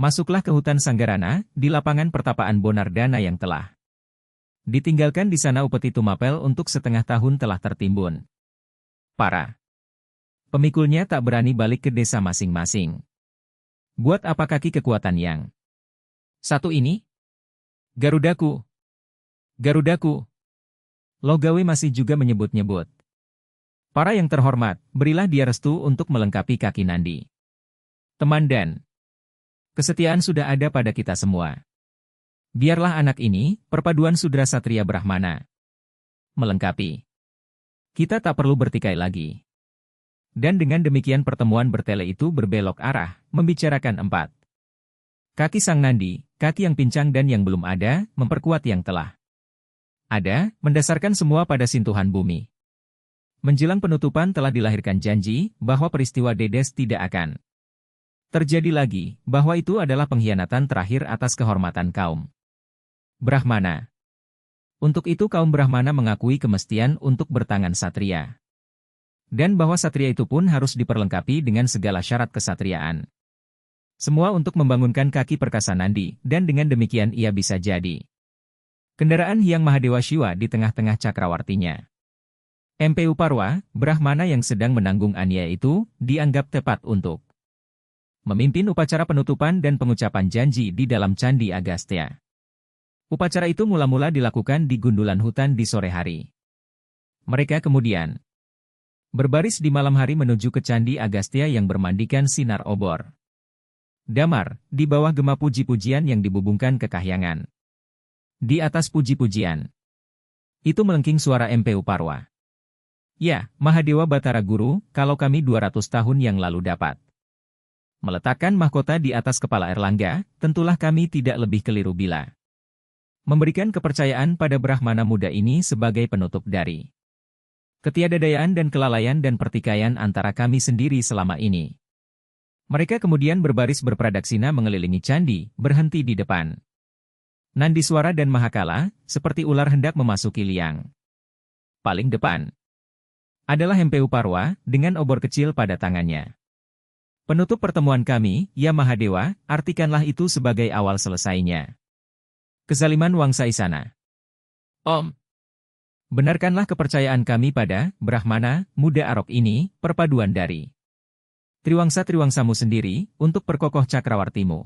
Masuklah ke hutan Sanggarana, di lapangan pertapaan Bonardana yang telah ditinggalkan di sana upeti Tumapel untuk setengah tahun telah tertimbun. Para pemikulnya tak berani balik ke desa masing-masing. Buat apa kaki kekuatan yang satu ini? Garudaku! Garudaku! Logawe masih juga menyebut-nyebut. Para yang terhormat, berilah dia restu untuk melengkapi kaki Nandi. Teman dan kesetiaan sudah ada pada kita semua. Biarlah anak ini, perpaduan Sudra Satria Brahmana, melengkapi. Kita tak perlu bertikai lagi. Dan dengan demikian pertemuan bertele itu berbelok arah, membicarakan 4. Kaki Sang Nandi, kaki yang pincang dan yang belum ada, memperkuat yang telah ada, mendasarkan semua pada sentuhan bumi. Menjelang penutupan telah dilahirkan janji, bahwa peristiwa Dedes tidak akan terjadi lagi, bahwa itu adalah pengkhianatan terakhir atas kehormatan kaum Brahmana. Untuk itu kaum Brahmana mengakui kemestian untuk bertangan satria. Dan bahwa satria itu pun harus diperlengkapi dengan segala syarat kesatriaan. Semua untuk membangunkan kaki perkasa Nandi, dan dengan demikian ia bisa jadi kendaraan Hyang Mahadewa Shiva di tengah-tengah cakrawartinya. Mpu Parwa, Brahmana yang sedang menanggung aniaya itu, dianggap tepat untuk memimpin upacara penutupan dan pengucapan janji di dalam Candi Agastya. Upacara itu mula-mula dilakukan di gundulan hutan di sore hari. Mereka kemudian berbaris di malam hari menuju ke Candi Agastya yang bermandikan sinar obor damar, di bawah gema puji-pujian yang dibubungkan kekahyangan. Di atas puji-pujian itu melengking suara Mpu Parwa. Ya, Mahadewa Batara Guru, kalau kami 200 tahun yang lalu dapat meletakkan mahkota di atas kepala Erlangga, tentulah kami tidak lebih keliru bila memberikan kepercayaan pada Brahmana muda ini sebagai penutup dari ketiadadayaan dan kelalaian dan pertikaian antara kami sendiri selama ini. Mereka kemudian berbaris berpradaksina mengelilingi candi, berhenti di depan Nandiswara dan Mahakala, seperti ular hendak memasuki liang. Paling depan adalah Mpu Parwa, dengan obor kecil pada tangannya. Penutup pertemuan kami, ya Mahadewa, artikanlah itu sebagai awal selesainya kezaliman Wangsa Isana. Om, benarkanlah kepercayaan kami pada Brahmana, muda Arok ini, perpaduan dari Triwangsa-triwangsamu sendiri, untuk perkokoh cakrawartimu.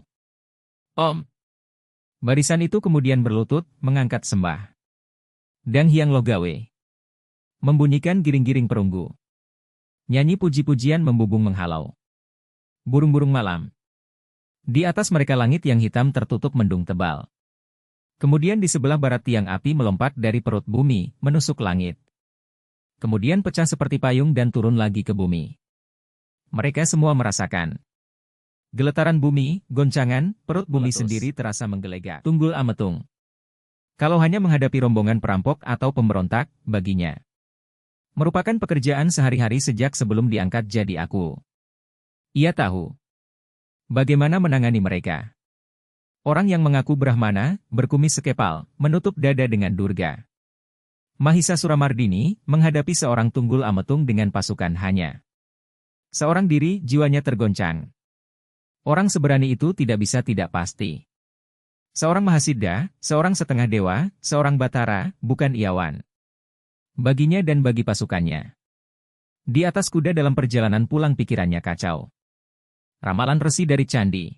Om. Barisan itu kemudian berlutut, mengangkat sembah. Dang Hyang Logawe membunyikan giring-giring perunggu. Nyanyi puji-pujian membubung menghalau burung-burung malam. Di atas mereka langit yang hitam tertutup mendung tebal. Kemudian di sebelah barat tiang api melompat dari perut bumi, menusuk langit. Kemudian pecah seperti payung dan turun lagi ke bumi. Mereka semua merasakan geletaran bumi, goncangan, perut bumi sendiri terasa menggelegak. Tunggul Ametung. Kalau hanya menghadapi rombongan perampok atau pemberontak, baginya merupakan pekerjaan sehari-hari sejak sebelum diangkat jadi aku. Ia tahu bagaimana menangani mereka. Orang yang mengaku Brahmana, berkumis sekepal, menutup dada dengan Durga Mahisa Suramardini, menghadapi seorang Tunggul Ametung dengan pasukan hanya seorang diri, jiwanya tergoncang. Orang seberani itu tidak bisa tidak pasti. Seorang Mahasiddha, seorang setengah dewa, seorang Batara, bukan Iawan. Baginya dan bagi pasukannya. Di atas kuda dalam perjalanan pulang pikirannya kacau. Ramalan resi dari Candi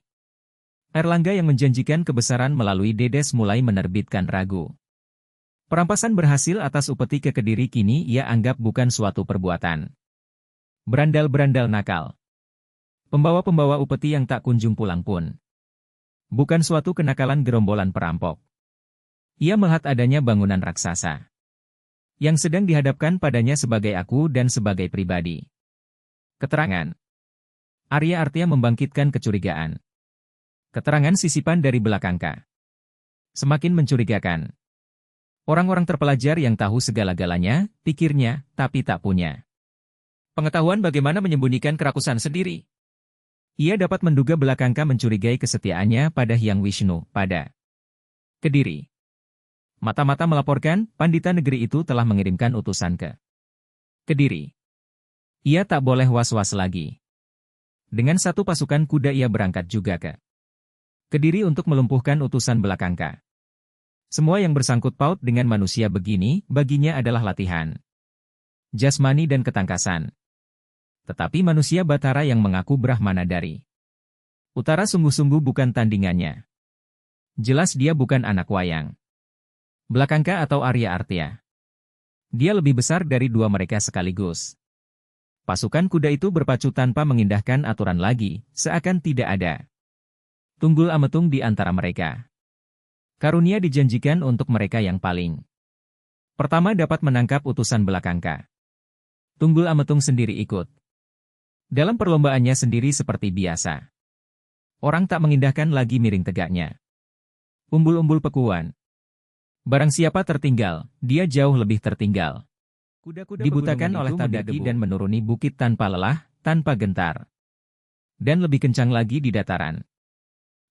Erlangga yang menjanjikan kebesaran melalui Dedes mulai menerbitkan ragu. Perampasan berhasil atas upeti ke Kediri kini ia anggap bukan suatu perbuatan berandal-berandal nakal. Pembawa-pembawa upeti yang tak kunjung pulang pun bukan suatu kenakalan gerombolan perampok. Ia melihat adanya bangunan raksasa yang sedang dihadapkan padanya sebagai aku dan sebagai pribadi. Keterangan Arya Artia membangkitkan kecurigaan. Keterangan sisipan dari belakangka semakin mencurigakan. Orang-orang terpelajar yang tahu segala-galanya, pikirnya, tapi tak punya pengetahuan bagaimana menyembunyikan kerakusan sendiri. Ia dapat menduga belakangka mencurigai kesetiaannya pada Hyang Wisnu, pada Kediri. Mata-mata melaporkan, pandita negeri itu telah mengirimkan utusan ke Kediri. Ia tak boleh was-was lagi. Dengan satu pasukan kuda ia berangkat juga ke Kediri untuk melumpuhkan utusan belakangka. Semua yang bersangkut paut dengan manusia begini, baginya adalah latihan jasmani dan ketangkasan. Tetapi manusia Batara yang mengaku Brahmana dari utara sungguh-sungguh bukan tandingannya. Jelas dia bukan anak wayang belakangka atau Arya Artya. Dia lebih besar dari dua mereka sekaligus. Pasukan kuda itu berpacu tanpa mengindahkan aturan lagi, seakan tidak ada Tunggul Ametung di antara mereka. Karunia dijanjikan untuk mereka yang paling pertama dapat menangkap utusan belakangka. Tunggul Ametung sendiri ikut dalam perlombaannya sendiri seperti biasa. Orang tak mengindahkan lagi miring tegaknya. Umbul-umbul pekuan. Barang siapa tertinggal, dia jauh lebih tertinggal. Kuda-kuda dibutakan oleh tandaki dan menuruni bukit tanpa lelah, tanpa gentar. Dan lebih kencang lagi di dataran.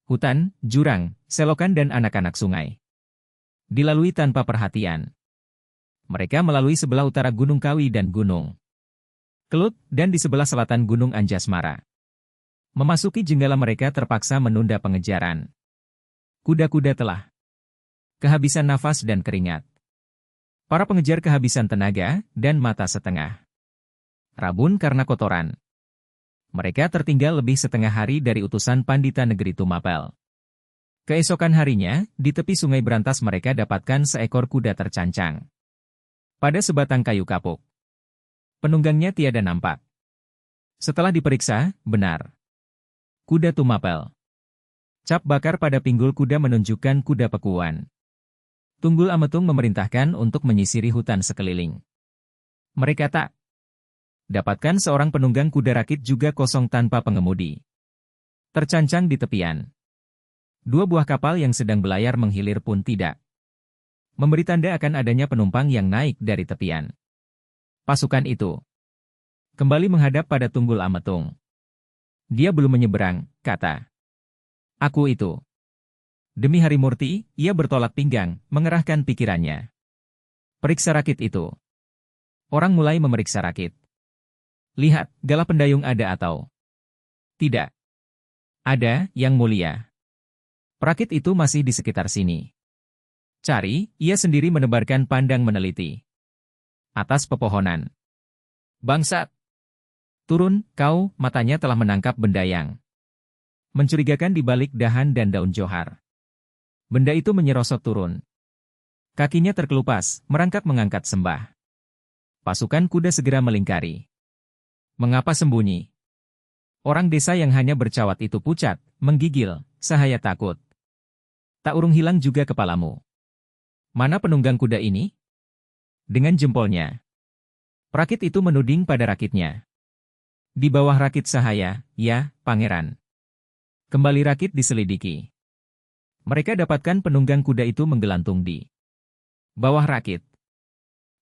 Hutan, jurang, selokan dan anak-anak sungai. Dilalui tanpa perhatian. Mereka melalui sebelah utara Gunung Kawi dan Gunung Kelut, dan di sebelah selatan Gunung Anjasmara. Memasuki jenggala mereka terpaksa menunda pengejaran. Kuda-kuda telah kehabisan nafas dan keringat. Para pengejar kehabisan tenaga dan mata setengah rabun karena kotoran. Mereka tertinggal lebih setengah hari dari utusan Pandita Negeri Tumapel. Keesokan harinya, di tepi sungai Berantas mereka dapatkan seekor kuda tercancang pada sebatang kayu kapuk. Penunggangnya tiada nampak. Setelah diperiksa, benar. Kuda Tumapel. Cap bakar pada pinggul kuda menunjukkan kuda pekuan. Tunggul Ametung memerintahkan untuk menyisiri hutan sekeliling. Mereka tak dapatkan seorang penunggang kuda rakit juga kosong tanpa pengemudi. Tercancang di tepian. Dua buah kapal yang sedang belayar menghilir pun tidak memberi tanda akan adanya penumpang yang naik dari tepian. Pasukan itu kembali menghadap pada Tunggul Ametung. Dia belum menyeberang, kata. Aku itu. Demi Harimurti, ia bertolak pinggang, mengerahkan pikirannya. Periksa rakit itu. Orang mulai memeriksa rakit. Lihat, galah pendayung ada atau tidak. Ada, Yang Mulia. Perakit itu masih di sekitar sini. Cari, ia sendiri menebarkan pandang meneliti. Atas pepohonan. Bangsat! Turun, kau, matanya telah menangkap benda yang mencurigakan di balik dahan dan daun johar. Benda itu menyerosot turun. Kakinya terkelupas, merangkak mengangkat sembah. Pasukan kuda segera melingkari. Mengapa sembunyi? Orang desa yang hanya bercawat itu pucat, menggigil, sahaya takut. Tak urung hilang juga kepalamu. Mana penunggang kuda ini? Dengan jempolnya. Perakit itu menuding pada rakitnya. Di bawah rakit sahaya, ya, pangeran. Kembali rakit diselidiki. Mereka dapatkan penunggang kuda itu menggelantung di bawah rakit.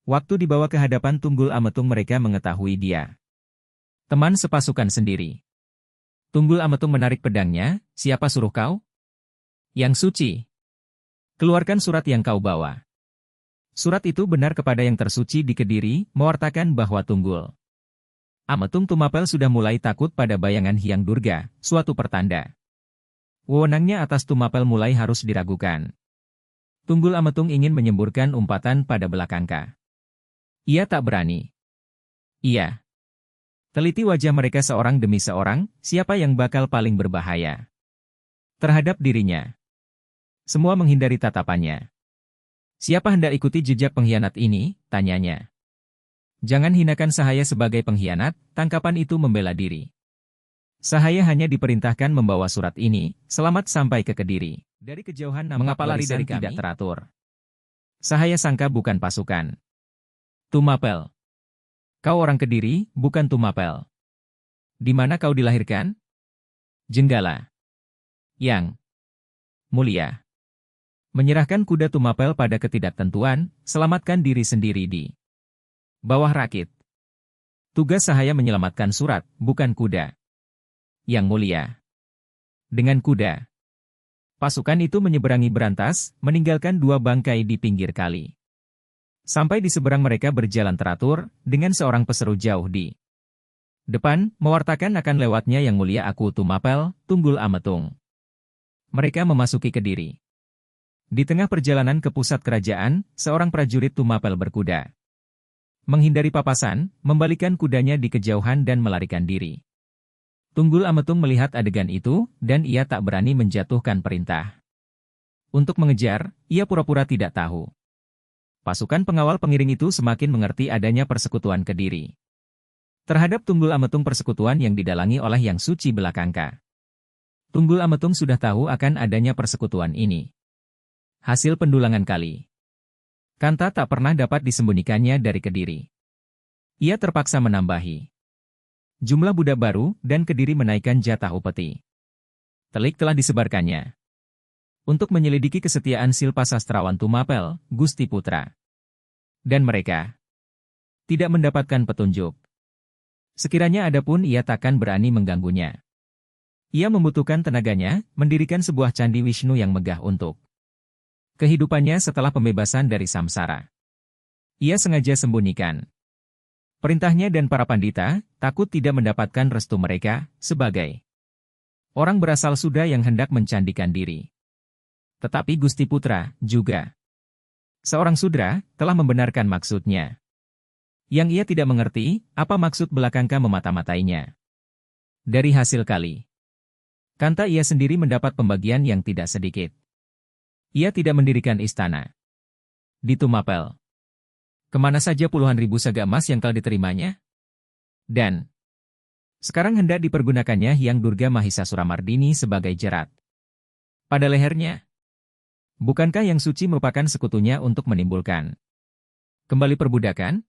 Waktu dibawa ke hadapan Tunggul Ametung mereka mengetahui dia teman sepasukan sendiri. Tunggul Ametung menarik pedangnya, siapa suruh kau? Yang suci. Keluarkan surat yang kau bawa. Surat itu benar kepada yang tersuci di Kediri, mewartakan bahwa Tunggul Ametung Tumapel sudah mulai takut pada bayangan Hyang Durga, suatu pertanda wewenangnya atas Tumapel mulai harus diragukan. Tunggul Ametung ingin menyemburkan umpatan pada belakangka. Ia tak berani. Iya. Teliti wajah mereka seorang demi seorang, siapa yang bakal paling berbahaya terhadap dirinya. Semua menghindari tatapannya. Siapa hendak ikuti jejak pengkhianat ini, tanyanya. Jangan hinakan Sahaya sebagai pengkhianat, tangkapan itu membela diri. Sahaya hanya diperintahkan membawa surat ini, selamat sampai ke Kediri. Dari kejauhan nampak mengapa lari dari kami tidak teratur. Sahaya sangka bukan pasukan Tumapel. Kau orang Kediri, bukan Tumapel. Di mana kau dilahirkan? Jenggala. Yang Mulia. Menyerahkan kuda Tumapel pada ketidaktentuan, selamatkan diri sendiri di bawah rakit. Tugas Sahaya menyelamatkan surat, bukan kuda. Yang Mulia. Dengan kuda. Pasukan itu menyeberangi Berantas, meninggalkan dua bangkai di pinggir kali. Sampai di seberang mereka berjalan teratur, dengan seorang peseru jauh di depan, mewartakan akan lewatnya Yang Mulia aku Tumapel, Tunggul Ametung. Mereka memasuki Kediri. Di tengah perjalanan ke pusat kerajaan, seorang prajurit Tumapel berkuda. Menghindari papasan, membalikan kudanya di kejauhan dan melarikan diri. Tunggul Ametung melihat adegan itu, dan ia tak berani menjatuhkan perintah. Untuk mengejar, ia pura-pura tidak tahu. Pasukan pengawal pengiring itu semakin mengerti adanya persekutuan Kediri. Terhadap Tunggul Ametung persekutuan yang didalangi oleh Yang Suci Belakangka. Tunggul Ametung sudah tahu akan adanya persekutuan ini. Hasil pendulangan kali. Kanta tak pernah dapat disembunyikannya dari Kediri. Ia terpaksa menambahi jumlah budak baru dan Kediri menaikkan jatah upeti. Telik telah disebarkannya. Untuk menyelidiki kesetiaan Silpa Sastrawan Tumapel, Gusti Putra. Dan mereka tidak mendapatkan petunjuk. Sekiranya ada pun ia takkan berani mengganggunya. Ia membutuhkan tenaganya, mendirikan sebuah candi Wisnu yang megah untuk kehidupannya setelah pembebasan dari samsara. Ia sengaja sembunyikan perintahnya dan para pandita, takut tidak mendapatkan restu mereka, sebagai orang berasal Sudha yang hendak mencandikan diri. Tetapi Gusti Putra, juga seorang Sudra, telah membenarkan maksudnya. Yang ia tidak mengerti, apa maksud Belakangka memata-matainya. Dari hasil kali Kanta ia sendiri mendapat pembagian yang tidak sedikit. Ia tidak mendirikan istana di Tumapel. Kemana saja puluhan ribu saga emas yang telah diterimanya? Dan sekarang hendak dipergunakannya Hyang Durga Mahisa Suramardini sebagai jerat pada lehernya. Bukankah Yang Suci merupakan sekutunya untuk menimbulkan kembali perbudakan?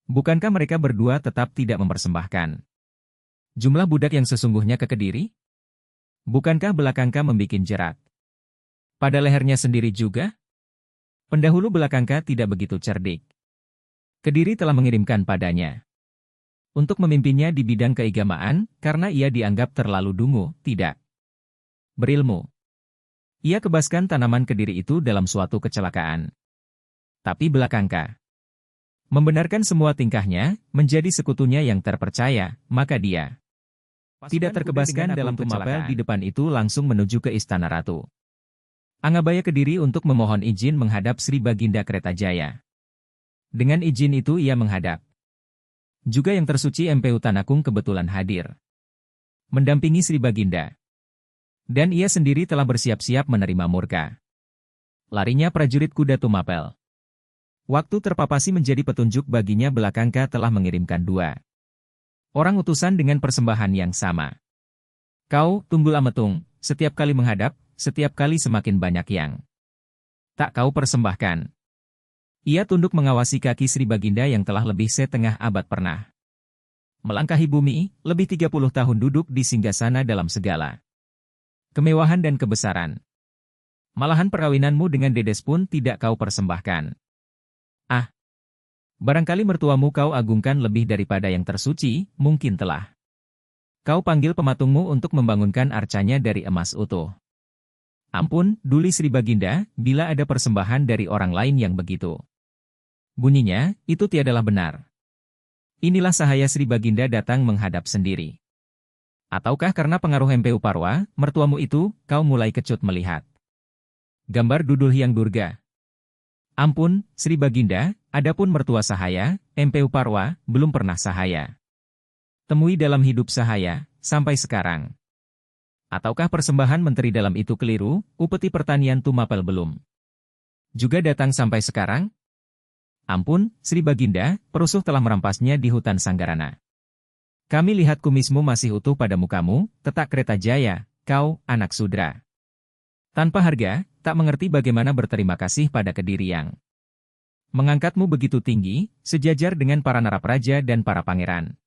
Bukankah mereka berdua tetap tidak mempersembahkan jumlah budak yang sesungguhnya ke Kediri? Bukankah Belakangka membikin jerat pada lehernya sendiri juga? Pendahulu Belakangka tidak begitu cerdik. Kediri telah mengirimkan padanya untuk memimpinnya di bidang keigamaan, karena ia dianggap terlalu dungu, tidak berilmu. Ia kebaskan tanaman Kediri itu dalam suatu kecelakaan. Tapi Belakangka membenarkan semua tingkahnya, menjadi sekutunya yang terpercaya, maka dia tidak terkebaskan dalam Tumapel di depan itu langsung menuju ke Istana Ratu Angabaya Kediri untuk memohon izin menghadap Sri Baginda Kertajaya. Dengan izin itu ia menghadap. Juga yang tersuci MPU Tanakung kebetulan hadir, mendampingi Sri Baginda. Dan ia sendiri telah bersiap-siap menerima murka larinya prajurit kuda Tumapel. Waktu terpapasi menjadi petunjuk baginya. Belakangka telah mengirimkan 2 orang utusan dengan persembahan yang sama. Kau, Tunggul Ametung, setiap kali menghadap, setiap kali semakin banyak yang tak kau persembahkan. Ia tunduk mengawasi kaki Sri Baginda yang telah lebih setengah abad pernah melangkahi bumi, lebih 30 tahun duduk di singgasana dalam segala kemewahan dan kebesaran. Malahan perkawinanmu dengan Dedes pun tidak kau persembahkan. Ah, barangkali mertuamu kau agungkan lebih daripada yang tersuci, mungkin telah kau panggil pematungmu untuk membangunkan arcanya dari emas utuh. Ampun, Duli Sri Baginda, bila ada persembahan dari orang lain yang begitu bunyinya, itu tiadalah benar. Inilah sahaya Sri Baginda datang menghadap sendiri. Ataukah karena pengaruh MPU Parwa, mertuamu itu, kau mulai kecut melihat gambar Dudul Hyang Durga? Ampun, Sri Baginda, adapun mertua sahaya, MPU Parwa, belum pernah sahaya temui dalam hidup sahaya, sampai sekarang. Ataukah persembahan menteri dalam itu keliru, upeti pertanian Tumapel belum juga datang sampai sekarang? Ampun, Sri Baginda, perusuh telah merampasnya di hutan Sanggarana. Kami lihat kumismu masih utuh pada mukamu, Tetak Kertajaya, kau, anak Sudra. Tanpa harga, tak mengerti bagaimana berterima kasih pada Kediri yang mengangkatmu begitu tinggi, sejajar dengan para narapraja dan para pangeran.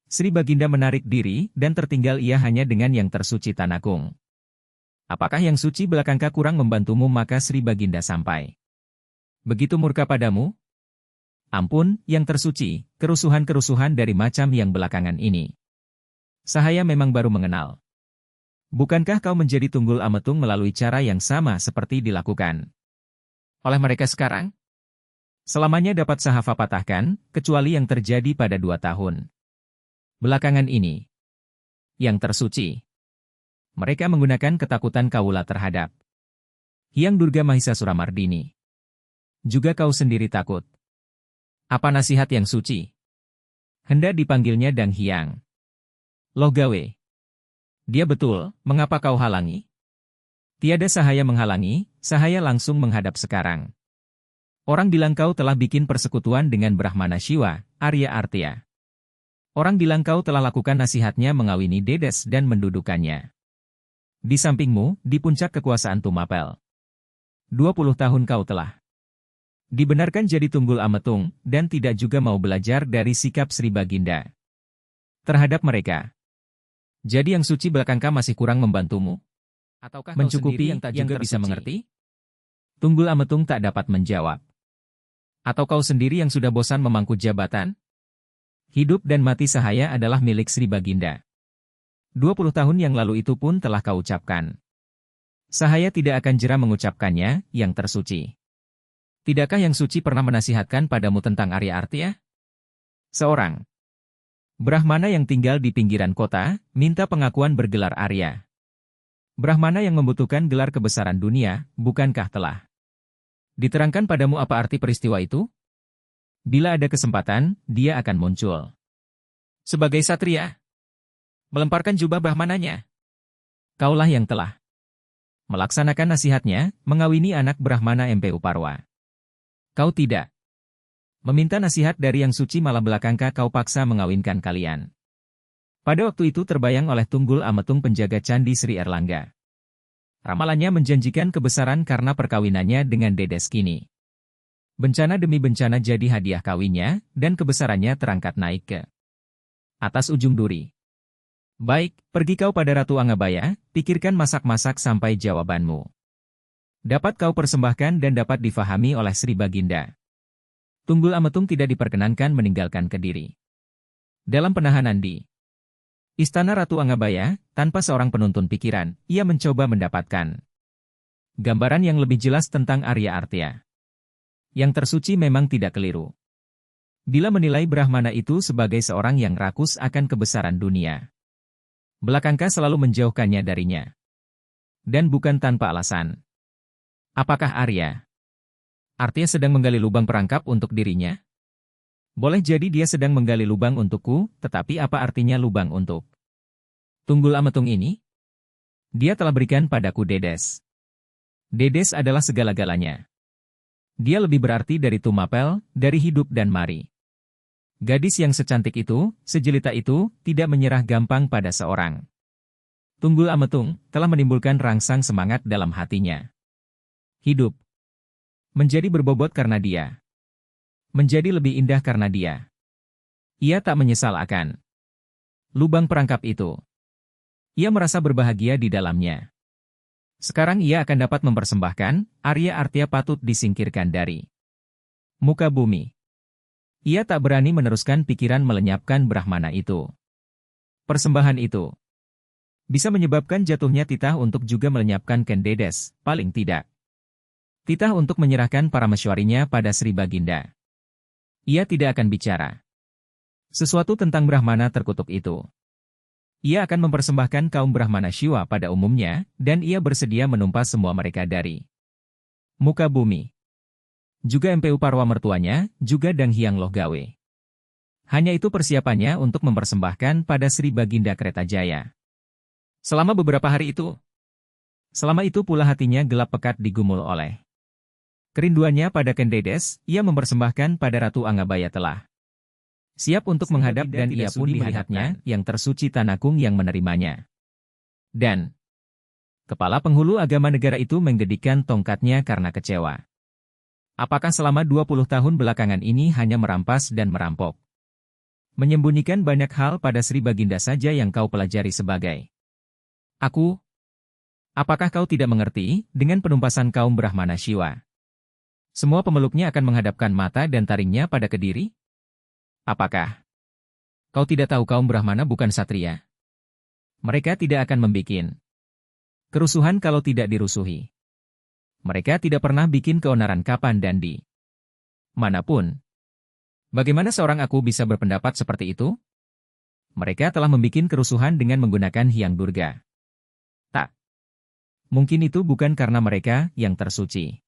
Sri Baginda menarik diri, dan tertinggal ia hanya dengan Yang Tersuci Tanakung. Apakah Yang Suci Belakangka kurang membantumu? Maka Sri Baginda sampai begitu murka padamu? Ampun, Yang Tersuci, kerusuhan-kerusuhan dari macam yang belakangan ini sahaya memang baru mengenal. Bukankah kau menjadi Tunggul Ametung melalui cara yang sama seperti dilakukan oleh mereka sekarang? Selamanya dapat sahafa patahkan, kecuali yang terjadi pada 2 tahun belakangan ini. Yang Tersuci, Mereka menggunakan ketakutan Kawula terhadap Hyang Durga Mahisa Suramardini. Juga kau sendiri takut. Apa nasihat yang suci? Hendak dipanggilnya Dang Hyang. Loh gawe. Dia betul, mengapa kau halangi? Tiada sahaya menghalangi, sahaya langsung menghadap sekarang. Orang bilang kau telah bikin persekutuan dengan Brahmana Shiva, Arya Artya. Orang bilang kau telah lakukan nasihatnya mengawini Dedes dan mendudukannya di sampingmu, di puncak kekuasaan Tumapel. 20 tahun kau telah dibenarkan jadi tunggul ametung, dan tidak juga mau belajar dari sikap Sri Baginda terhadap mereka. Jadi yang suci belakangka masih kurang membantumu? Ataukah mencukupi yang tak juga bisa mengerti? Tunggul ametung tak dapat menjawab. Atau kau sendiri yang sudah bosan memangku jabatan? Hidup dan mati sahaya adalah milik Sri Baginda. 20 tahun yang lalu itu pun telah kau ucapkan. Sahaya tidak akan jera mengucapkannya, yang tersuci. Tidakkah yang suci pernah menasihatkan padamu tentang Arya Artya? Seorang Brahmana yang tinggal di pinggiran kota, minta pengakuan bergelar Arya. Brahmana yang membutuhkan gelar kebesaran dunia, bukankah telah diterangkan padamu apa arti peristiwa itu? Bila ada kesempatan, dia akan muncul sebagai satria, melemparkan jubah Brahmananya. Kaulah yang telah melaksanakan nasihatnya, mengawini anak Brahmana MPU Parwa. Kau tidak meminta nasihat dari yang suci, malah belakangka kau paksa mengawinkan kalian. Pada waktu itu terbayang oleh Tunggul Ametung penjaga Candi Sri Erlangga. Ramalannya menjanjikan kebesaran karena perkawinannya dengan Dedes kini. Bencana demi bencana jadi hadiah kawinnya, dan kebesarannya terangkat naik ke atas ujung duri. Baik, pergi kau pada Ratu Angabaya, pikirkan masak-masak sampai jawabanmu dapat kau persembahkan dan dapat difahami oleh Sri Baginda. Tunggul Ametung tidak diperkenankan meninggalkan Kediri. Dalam penahanan di Istana Ratu Angabaya, tanpa seorang penuntun pikiran, ia mencoba mendapatkan gambaran yang lebih jelas tentang Arya Artya. Yang tersuci memang tidak keliru bila menilai Brahmana itu sebagai seorang yang rakus akan kebesaran dunia. Belakangka selalu menjauhkannya darinya. Dan bukan tanpa alasan. Apakah Arya Artya sedang menggali lubang perangkap untuk dirinya? Boleh jadi dia sedang menggali lubang untukku, tetapi apa artinya lubang untuk Tunggul Ametung ini? Dia telah berikan padaku Dedes. Dedes adalah segala-galanya. Dia lebih berarti dari Tumapel, dari hidup dan mari. Gadis yang secantik itu, sejelita itu, tidak menyerah gampang pada seorang. Tunggul Ametung telah menimbulkan rangsang semangat dalam hatinya. Hidup menjadi berbobot karena dia. Menjadi lebih indah karena dia. Ia tak menyesal akan lubang perangkap itu. Ia merasa berbahagia di dalamnya. Sekarang ia akan dapat mempersembahkan, Arya Artya patut disingkirkan dari muka bumi. Ia tak berani meneruskan pikiran melenyapkan Brahmana itu. Persembahan itu bisa menyebabkan jatuhnya titah untuk juga melenyapkan Ken Dedes, paling tidak. Titah untuk menyerahkan para mesyuarinya pada Sri Baginda. Ia tidak akan bicara sesuatu tentang Brahmana terkutuk itu. Ia akan mempersembahkan kaum Brahmana Shiva pada umumnya, dan ia bersedia menumpas semua mereka dari muka bumi. Juga MPU Parwa mertuanya, juga Dang Hyang Loh Gawe. Hanya itu persiapannya untuk mempersembahkan pada Sri Baginda Kertajaya. Selama beberapa hari itu. Selama itu pula hatinya gelap pekat digumul oleh kerinduannya pada Ken Dedes, ia mempersembahkan pada Ratu Angabaya telah siap untuk menghadap dan ia pun melihatnya, yang tersuci Tanakung yang menerimanya. Dan kepala penghulu agama negara itu menggedikan tongkatnya karena kecewa. Apakah selama 20 tahun belakangan ini hanya merampas dan merampok? Menyembunyikan banyak hal pada Sri Baginda saja yang kau pelajari sebagai aku? Apakah kau tidak mengerti, dengan penumpasan kaum Brahmana Shiva, semua pemeluknya akan menghadapkan mata dan taringnya pada Kediri? Apakah kau tidak tahu kaum Brahmana bukan satria? Mereka tidak akan membikin kerusuhan kalau tidak dirusuhi. Mereka tidak pernah bikin keonaran kapan dan di manapun. Bagaimana seorang aku bisa berpendapat seperti itu? Mereka telah membikin kerusuhan dengan menggunakan Hyang Durga. Mungkin itu bukan karena mereka yang tersuci.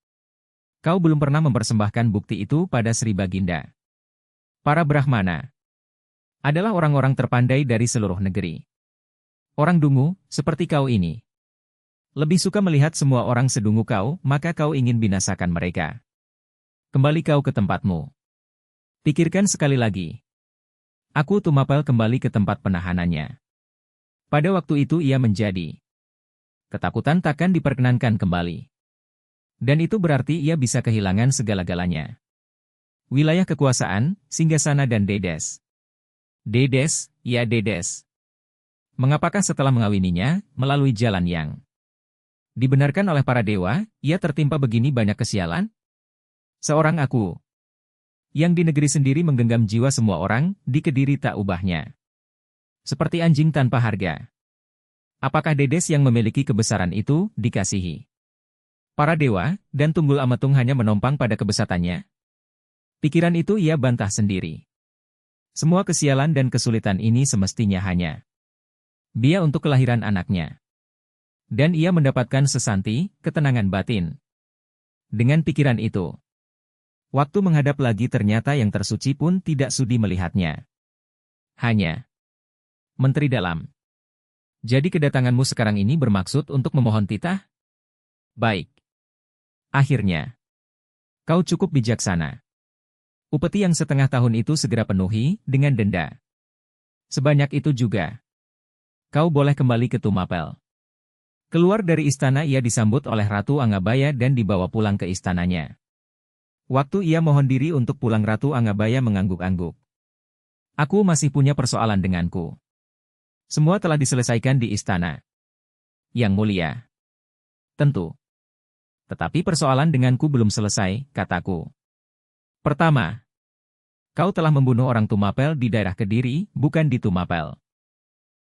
Kau belum pernah mempersembahkan bukti itu pada Sri Baginda. Para Brahmana adalah orang-orang terpandai dari seluruh negeri. Orang dungu, seperti kau ini, lebih suka melihat semua orang sedungu kau, maka kau ingin binasakan mereka. Kembali kau ke tempatmu. Pikirkan sekali lagi. Aku Tumapel kembali ke tempat penahanannya. Pada waktu itu ia menjadi ketakutan takkan diperkenankan kembali. Dan itu berarti ia bisa kehilangan segala-galanya. Wilayah kekuasaan, singgasana dan Dedes. Dedes, ya Dedes. Mengapakah setelah mengawininya, melalui jalan yang dibenarkan oleh para dewa, ia tertimpa begini banyak kesialan? Seorang aku, yang di negeri sendiri menggenggam jiwa semua orang, di Kediri tak ubahnya. Seperti anjing tanpa harga. Apakah Dedes yang memiliki kebesaran itu, dikasihi para dewa, dan Tunggul Ametung hanya menompang pada kebesatannya? Pikiran itu ia bantah sendiri. Semua kesialan dan kesulitan ini semestinya hanya biaya untuk kelahiran anaknya. Dan ia mendapatkan sesanti, ketenangan batin. Dengan pikiran itu, waktu menghadap lagi ternyata yang tersuci pun tidak sudi melihatnya. Hanya Menteri Dalam. Jadi kedatanganmu sekarang ini bermaksud untuk memohon titah? Baik. Akhirnya, kau cukup bijaksana. Upeti yang setengah tahun itu segera penuhi dengan denda. Sebanyak itu juga. Kau boleh kembali ke Tumapel. Keluar dari istana ia disambut oleh Ratu Angabaya dan dibawa pulang ke istananya. Waktu ia mohon diri untuk pulang Ratu Angabaya mengangguk-angguk. Aku masih punya persoalan denganku. Semua telah diselesaikan di istana. Yang mulia. Tentu. Tetapi persoalan denganku belum selesai, kataku. Pertama, kau telah membunuh orang Tumapel di daerah Kediri, bukan di Tumapel.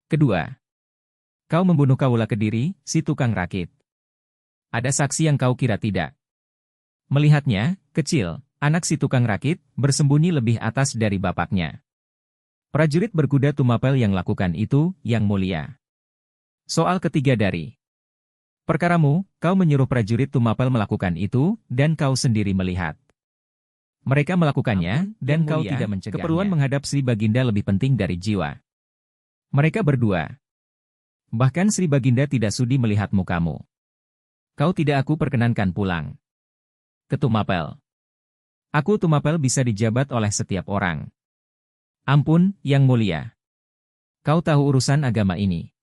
Kedua, kau membunuh Kawula Kediri, si tukang rakit. Ada saksi yang kau kira tidak. Melihatnya, kecil, anak si tukang rakit, bersembunyi lebih atas dari bapaknya. Prajurit berkuda Tumapel yang lakukan itu, yang mulia. Soal ketiga dari perkaramu, kau menyuruh prajurit Tumapel melakukan itu, dan kau sendiri melihat. Mereka melakukannya, dan kau tidak mencegahnya. Keperluan menghadap Sri Baginda lebih penting dari jiwa. Mereka berdua. Bahkan Sri Baginda tidak sudi melihat mukamu. Kau tidak aku perkenankan pulang ke Tumapel. Aku Tumapel bisa dijabat oleh setiap orang. Ampun, Yang Mulia. Kau tahu urusan agama ini.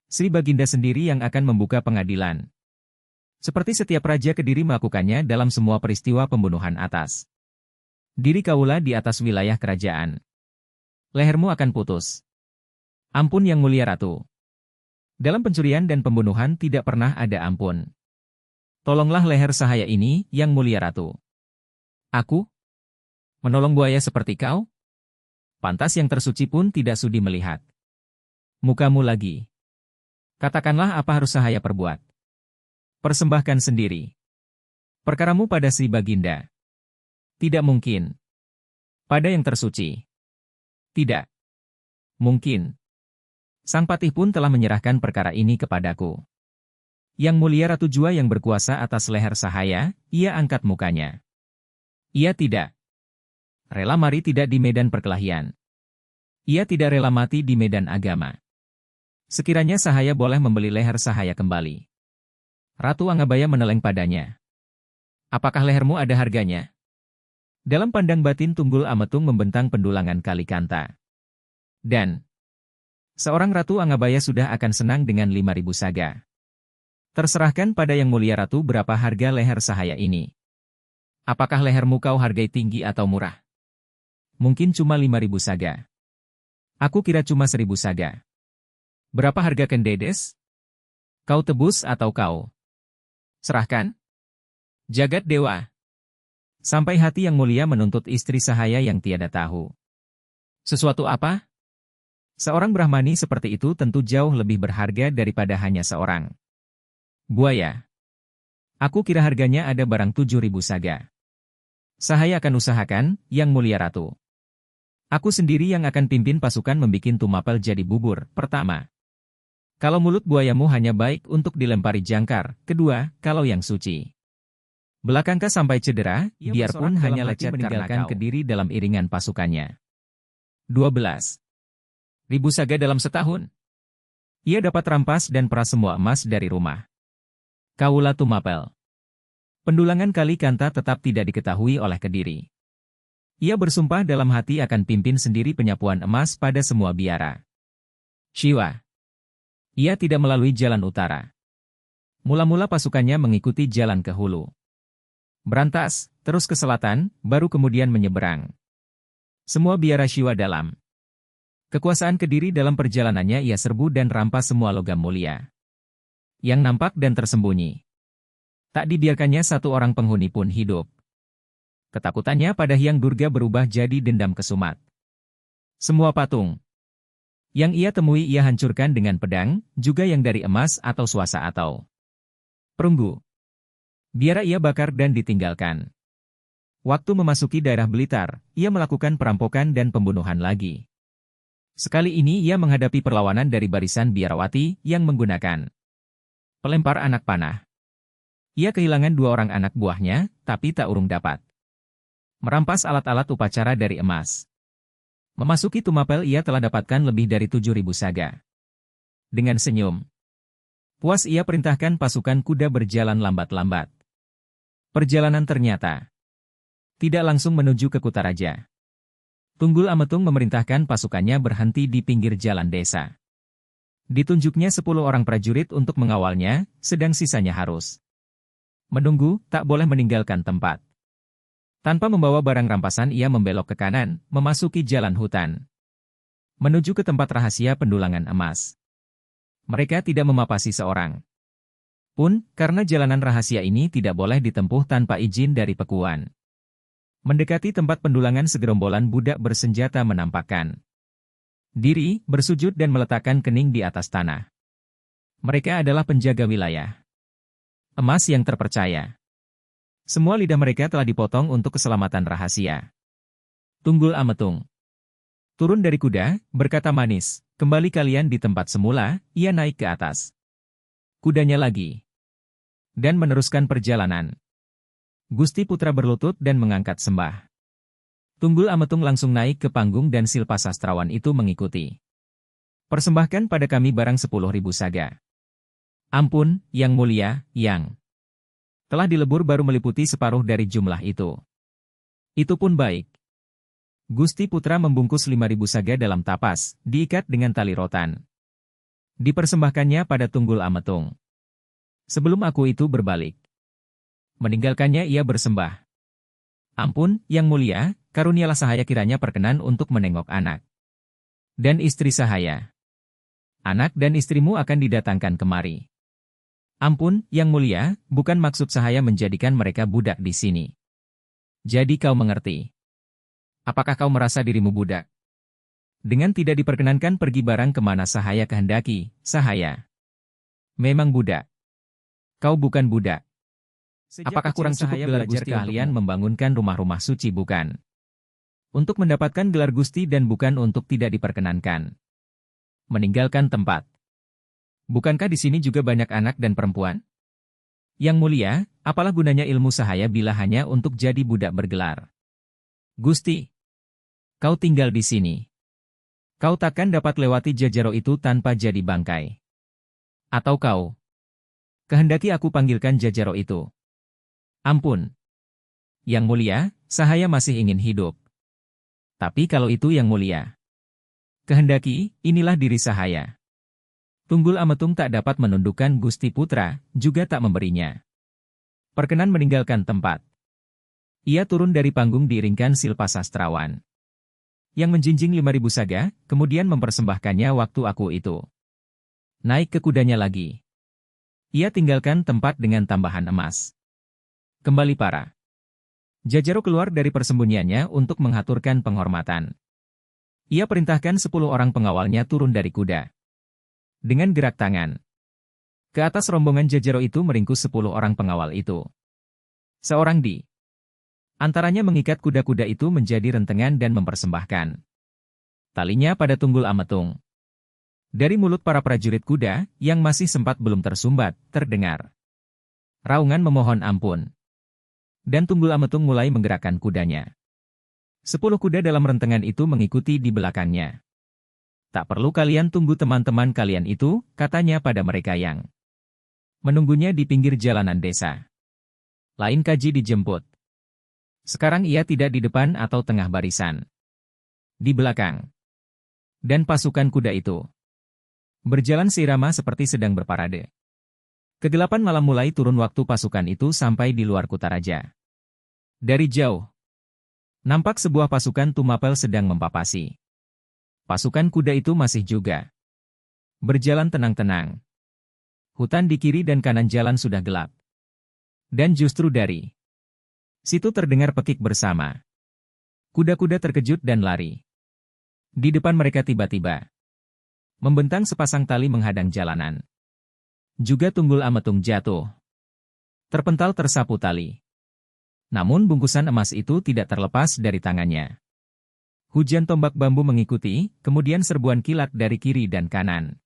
Sri Baginda sendiri yang akan membuka pengadilan. Seperti setiap raja Kediri melakukannya dalam semua peristiwa pembunuhan atas diri Kawula di atas wilayah kerajaan. Lehermu akan putus. Ampun Yang Mulia Ratu. Dalam pencurian dan pembunuhan tidak pernah ada ampun. Tolonglah leher sahaya ini, Yang Mulia Ratu. Aku? Menolong buaya seperti kau? Pantas yang tersuci pun tidak sudi melihat mukamu lagi. Katakanlah apa harus sahaya perbuat. Persembahkan sendiri perkaramu pada Sri Baginda. Tidak mungkin. Pada yang tersuci. Tidak mungkin. Sang Patih pun telah menyerahkan perkara ini kepadaku. Yang Mulia Ratu Jua yang berkuasa atas leher sahaya, ia angkat mukanya. Ia tidak rela mari tidak di medan perkelahian. Ia tidak rela mati di medan agama. Sekiranya sahaya boleh membeli leher sahaya kembali. Ratu Angabaya meneleng padanya. Apakah lehermu ada harganya? Dalam pandang batin Tunggul Ametung membentang pendulangan Kalikanta. Dan seorang Ratu Angabaya sudah akan senang dengan 5.000 saga. Terserahkan pada Yang Mulia Ratu berapa harga leher sahaya ini. Apakah lehermu kau hargai tinggi atau murah? Mungkin cuma 5.000 saga. Aku kira cuma 1.000 saga. Berapa harga Kendedes? Kau tebus atau kau serahkan? Jagat Dewa. Sampai hati Yang Mulia menuntut istri sahaya yang tiada tahu sesuatu apa? Seorang Brahmani seperti itu tentu jauh lebih berharga daripada hanya seorang buaya. Aku kira harganya ada barang 7.000 saga. Sahaya akan usahakan, Yang Mulia Ratu. Aku sendiri yang akan pimpin pasukan membikin Tumapel jadi bubur. Pertama, Kalau mulut buayamu hanya baik untuk dilempari jangkar, kedua, kalau yang suci. Belakangka sampai cedera, biarpun hanya lecet meninggalkan Kediri dalam iringan pasukannya. 12.000 saga dalam setahun. Ia dapat rampas dan peras semua emas dari rumah. Kaula Tumapel. Pendulangan Kali Kanta tetap tidak diketahui oleh Kediri. Ia bersumpah dalam hati akan pimpin sendiri penyapuan emas pada semua biara. Shiwa. Ia tidak melalui jalan utara. Mula-mula pasukannya mengikuti jalan ke hulu. Berantas, terus ke selatan, baru kemudian menyeberang. Semua biara Shiwa dalam. Kekuasaan Kediri dalam perjalanannya ia serbu dan rampas semua logam mulia. Yang nampak dan tersembunyi. Tak dibiarkannya satu orang penghuni pun hidup. Ketakutannya pada Hyang Durga berubah jadi dendam kesumat. Semua patung yang ia temui ia hancurkan dengan pedang, juga yang dari emas atau swasa atau perunggu. Biara ia bakar dan ditinggalkan. Waktu memasuki daerah Blitar, ia melakukan perampokan dan pembunuhan lagi. Sekali ini ia menghadapi perlawanan dari barisan biarawati yang menggunakan pelempar anak panah. Ia kehilangan 2 orang anak buahnya, tapi tak urung dapat merampas alat-alat upacara dari emas. Memasuki Tumapel ia telah dapatkan lebih dari 7.000 saga. Dengan senyum puas ia perintahkan pasukan kuda berjalan lambat-lambat. Perjalanan ternyata tidak langsung menuju ke Kutaraja. Tunggul Ametung memerintahkan pasukannya berhenti di pinggir jalan desa. Ditunjuknya 10 orang prajurit untuk mengawalnya, sedang sisanya harus menunggu, tak boleh meninggalkan tempat. Tanpa membawa barang rampasan ia membelok ke kanan, memasuki jalan hutan. Menuju ke tempat rahasia pendulangan emas. Mereka tidak memapasi seorang pun, karena jalanan rahasia ini tidak boleh ditempuh tanpa izin dari pekuan. Mendekati tempat pendulangan segerombolan budak bersenjata menampakkan diri, bersujud dan meletakkan kening di atas tanah. Mereka adalah penjaga wilayah emas yang terpercaya. Semua lidah mereka telah dipotong untuk keselamatan rahasia. Tunggul Ametung turun dari kuda, berkata manis, kembali kalian di tempat semula, ia naik ke atas kudanya lagi. Dan meneruskan perjalanan. Gusti Putra berlutut dan mengangkat sembah. Tunggul Ametung langsung naik ke panggung dan Silpa Sastrawan itu mengikuti. Persembahkan pada kami barang 10.000 saga. Ampun, Yang Mulia, Yang. Telah dilebur baru meliputi separuh dari jumlah itu. Itu pun baik. Gusti Putra membungkus 5.000 saga dalam tapas, diikat dengan tali rotan. Dipersembahkannya pada Tunggul Ametung. Sebelum aku itu berbalik. Meninggalkannya ia bersembah. Ampun, Yang Mulia, karunialah sahaya kiranya perkenan untuk menengok anak. Dan istri sahaya. Anak dan istrimu akan didatangkan kemari. Ampun, Yang Mulia, bukan maksud sahaya menjadikan mereka budak di sini. Jadi kau mengerti. Apakah kau merasa dirimu budak? Dengan tidak diperkenankan pergi barang kemana sahaya kehendaki, sahaya memang budak. Kau bukan budak. Apakah kurang cukup gelar Gusti keahlian membangunkan rumah-rumah suci bukan? Untuk mendapatkan gelar Gusti dan bukan untuk tidak diperkenankan meninggalkan tempat. Bukankah di sini juga banyak anak dan perempuan? Yang Mulia, apalah gunanya ilmu sahaya bila hanya untuk jadi budak bergelar? Gusti, kau tinggal di sini. Kau takkan dapat lewati Jajaro itu tanpa jadi bangkai. Atau kau kehendaki aku panggilkan Jajaro itu? Ampun. Yang Mulia, sahaya masih ingin hidup. Tapi kalau itu Yang Mulia kehendaki, inilah diri sahaya. Tunggul Ametung tak dapat menundukkan Gusti Putra, juga tak memberinya perkenan meninggalkan tempat. Ia turun dari panggung diiringkan Silpa Sastrawan. Yang menjinjing 5.000 saga, kemudian mempersembahkannya waktu aku itu naik ke kudanya lagi. Ia tinggalkan tempat dengan tambahan emas. Kembali para Jajaro keluar dari persembunyiannya untuk menghaturkan penghormatan. Ia perintahkan 10 orang pengawalnya turun dari kuda. Dengan gerak tangan ke atas rombongan Jajaro itu meringkus 10 orang pengawal itu. Seorang di antaranya mengikat kuda-kuda itu menjadi rentengan dan mempersembahkan talinya pada Tunggul Ametung. Dari mulut para prajurit kuda, yang masih sempat belum tersumbat, terdengar raungan memohon ampun. Dan Tunggul Ametung mulai menggerakkan kudanya. 10 kuda dalam rentengan itu mengikuti di belakangnya. Tak perlu kalian tunggu teman-teman kalian itu, katanya pada mereka yang menunggunya di pinggir jalanan desa. Lain kaji dijemput. Sekarang ia tidak di depan atau tengah barisan. Di belakang. Dan pasukan kuda itu berjalan seirama seperti sedang berparade. Kegelapan malam mulai turun waktu pasukan itu sampai di luar Kutaraja. Dari jauh, nampak sebuah pasukan Tumapel sedang mempapasi. Pasukan kuda itu masih juga berjalan tenang-tenang. Hutan di kiri dan kanan jalan sudah gelap. Dan justru dari situ terdengar pekik bersama. Kuda-kuda terkejut dan lari. Di depan mereka tiba-tiba membentang sepasang tali menghadang jalanan. Juga Tunggul Ametung jatuh. Terpental tersapu tali. Namun bungkusan emas itu tidak terlepas dari tangannya. Hujan tombak bambu mengikuti, kemudian serbuan kilat dari kiri dan kanan.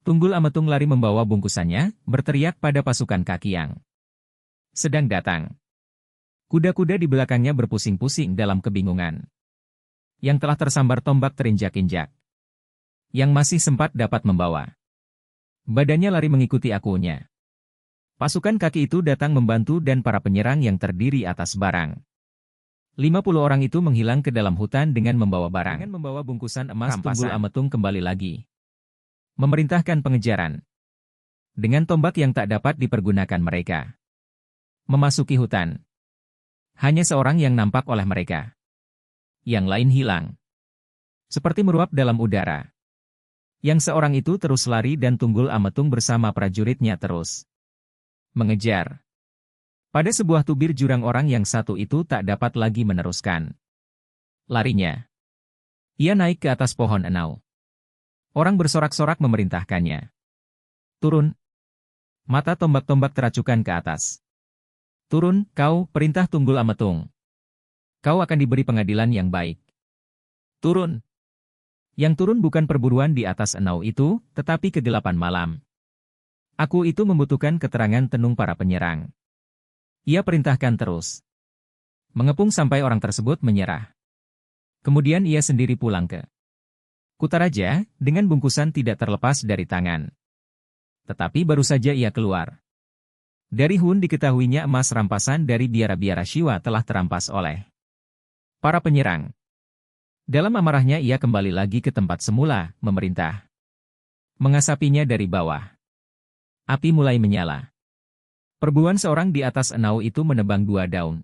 Tunggul Ametung lari membawa bungkusannya, berteriak pada pasukan kaki yang sedang datang. Kuda-kuda di belakangnya berpusing-pusing dalam kebingungan. Yang telah tersambar tombak terinjak-injak. Yang masih sempat dapat membawa badannya lari mengikuti akunya. Pasukan kaki itu datang membantu dan para penyerang yang terdiri atas barang. 50 orang itu menghilang ke dalam hutan dengan membawa barang. Dengan membawa bungkusan emas, Tunggul Ametung kembali lagi memerintahkan pengejaran. Dengan tombak yang tak dapat dipergunakan mereka memasuki hutan. Hanya seorang yang nampak oleh mereka. Yang lain hilang. Seperti meruap dalam udara. Yang seorang itu terus lari dan Tunggul Ametung bersama prajuritnya terus mengejar. Pada sebuah tubir jurang orang yang satu itu tak dapat lagi meneruskan larinya. Ia naik ke atas pohon enau. Orang bersorak-sorak memerintahkannya. Turun. Mata tombak-tombak teracukan ke atas. Turun, kau, perintah Tunggul Ametung. Kau akan diberi pengadilan yang baik. Turun. Yang turun bukan perburuan di atas enau itu, tetapi kegelapan malam. Aku itu membutuhkan keterangan tenung para penyerang. Ia perintahkan terus. Mengepung sampai orang tersebut menyerah. Kemudian ia sendiri pulang ke Kutaraja, dengan bungkusan tidak terlepas dari tangan. Tetapi baru saja ia keluar. Dari Hun diketahuinya emas rampasan dari biara-biara Shiwa telah terampas oleh para penyerang. Dalam amarahnya ia kembali lagi ke tempat semula, memerintah. Mengasapinya dari bawah. Api mulai menyala. Perburuan seorang di atas enau itu menebang 2 daun.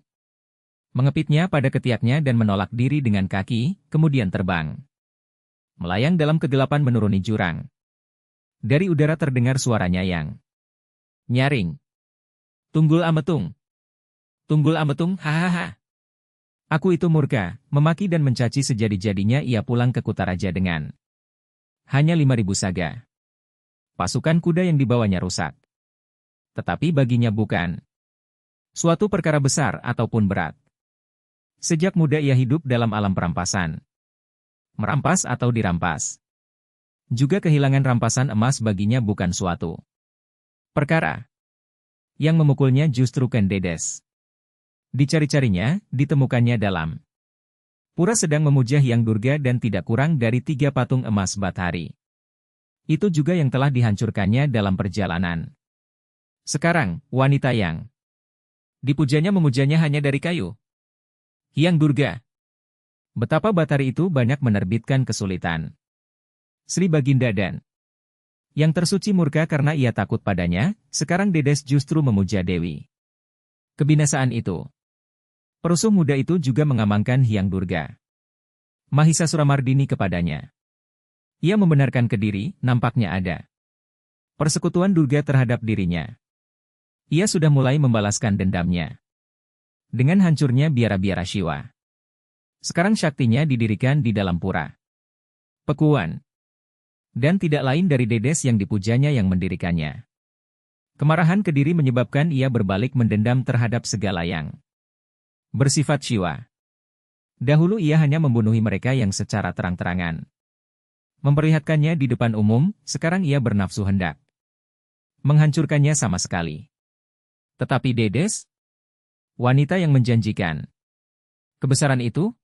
Mengepitnya pada ketiaknya dan menolak diri dengan kaki, kemudian terbang. Melayang dalam kegelapan menuruni jurang. Dari udara terdengar suaranya yang nyaring. Tunggul Ametung. Tunggul Ametung, hahaha. Aku itu murka, memaki dan mencaci sejadi-jadinya ia pulang ke Kutaraja dengan hanya 5.000 saga. Pasukan kuda yang dibawanya rusak. Tetapi baginya bukan suatu perkara besar ataupun berat. Sejak muda ia hidup dalam alam perampasan. Merampas atau dirampas. Juga kehilangan rampasan emas baginya bukan suatu perkara. Yang memukulnya justru Ken Dedes. Dicari-carinya, ditemukannya dalam pura sedang memuja Hyang Durga dan tidak kurang dari 3 patung emas Bathari. Itu juga yang telah dihancurkannya dalam perjalanan. Sekarang, wanita yang dipujanya memujanya hanya dari kayu. Hyang Durga. Betapa Bathari itu banyak menerbitkan kesulitan. Sri Baginda dan yang tersuci murka karena ia takut padanya, sekarang Dedes justru memuja Dewi. Kebinasaan itu. Perusuh muda itu juga mengamankan Hyang Durga. Mahisasuramardini kepadanya. Ia membenarkan Kediri, nampaknya ada persekutuan Durga terhadap dirinya. Ia sudah mulai membalaskan dendamnya. Dengan hancurnya biara-biara Shiwa. Sekarang syaktinya didirikan di dalam pura Pekuan. Dan tidak lain dari Dedes yang dipujanya yang mendirikannya. Kemarahan Kediri menyebabkan ia berbalik mendendam terhadap segala yang bersifat Shiwa. Dahulu ia hanya membunuhi mereka yang secara terang-terangan. Memperlihatkannya di depan umum, sekarang ia bernafsu hendak menghancurkannya sama sekali. Tetapi Dedes, wanita yang menjanjikan kebesaran itu,